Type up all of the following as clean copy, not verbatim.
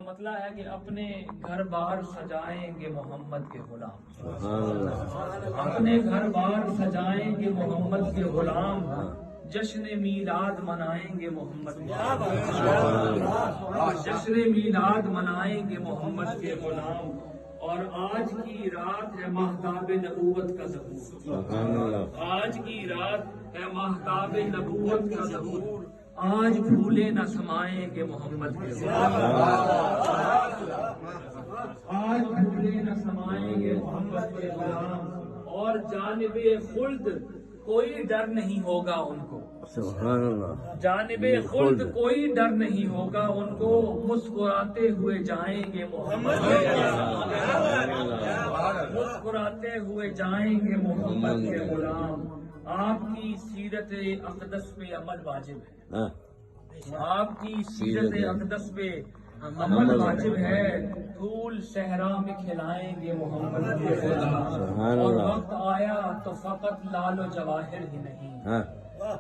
مطلب ہے کہ اپنے گھر بار سجائیں گے محمد کے غلام، اپنے گھر بار سجائیں گے محمد کے غلام، جشن میلاد منائیں گے محمد کے غلام، جشن میلاد منائیں گے محمد کے غلام۔ اور آج کی رات ہے ماہتاب نبوت کا ظہور، آج کی رات ہے ماہتاب نبوت کا ظہور، آج پھولے نہ سمائیں گے محمد کے غلام، آج پھولے نہ سمائیں گے محمد کے غلام۔ اور جانب خلد کوئی ڈر نہیں ہوگا ان کو، سبحان اللہ، جانب خلد کوئی ڈر نہیں ہوگا ان کو، مسکراتے ہوئے جائیں گے محمد کے غلام، مسکراتے ہوئے جائیں گے محمد کے غلام۔ آپ کی سیرت اقدس پہ عمل واجب ہے، آپ کی سیرت اقدس پہ عمل واجب ہے، پھول صحرا میں کھلائیں گے محمد کے غلام۔ اور وقت آیا تو فقط لال و جواہر ہی نہیں،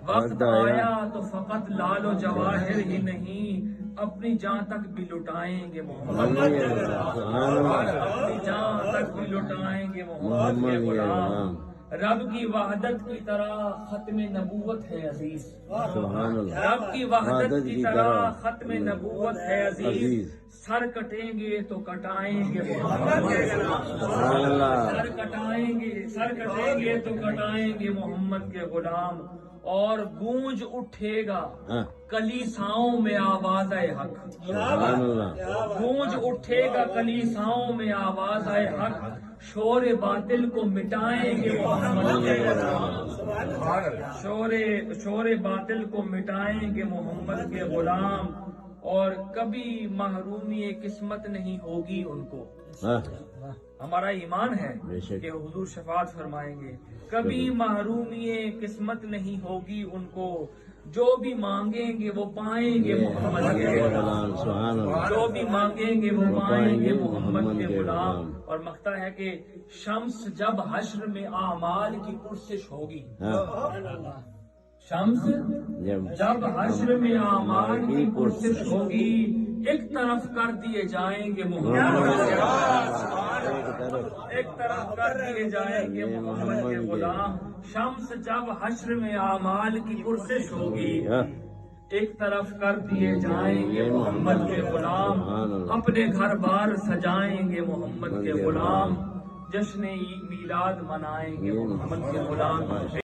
وقت آیا تو فقط لال و جواہر ہی نہیں، اپنی جان تک بھی لٹائیں گے محمد کے غلام، اپنی جان تک بھی لٹائیں گے محمد کے غلام۔ رب کی وحدت کی طرح ختم نبوت ہے عزیز، رب کی وحدت کی طرح ختم نبوت ہے عزیز، سر کٹیں گے تو کٹائیں گے محمد کے غلام، سر کٹائیں گے، سر کٹیں گے تو کٹائیں گے محمد کے غلام۔ اور گونج اٹھے گا کلیساؤں میں آواز حق، گونج اٹھے گا کلیساؤں میں آواز حق، شور باطل کو مٹائیں گے محمد کے غلام، شور باطل کو مٹائیں گے محمد کے غلام۔ اور کبھی محرومی قسمت نہیں ہوگی ان کو، ہمارا ایمان ہے کہ حضور شفاعت فرمائیں گے، کبھی محرومی قسمت نہیں ہوگی ان کو، جو بھی مانگیں گے وہ پائیں گے محمد کے غلام، جو بھی مانگیں گے وہ پائیں گے محمد کے غلام۔ اور مقطع ہے کہ شمس جب حشر میں اعمال کی پرسش ہوگی، شمس جب حشر میں اعمال کی پرسش ہوگی، ایک طرف کر دیے جائیں گے محمد کے غلام، ایک طرف کر دیے جائیں گے محمد کے غلام۔ شمس جب حشر میں اعمال کی پرسش ہوگی، ایک طرف کر دیے جائیں گے محمد کے غلام، اپنے گھر بار سجائیں گے محمد کے غلام، جشن میلاد منائیں گے محمد کے غلام۔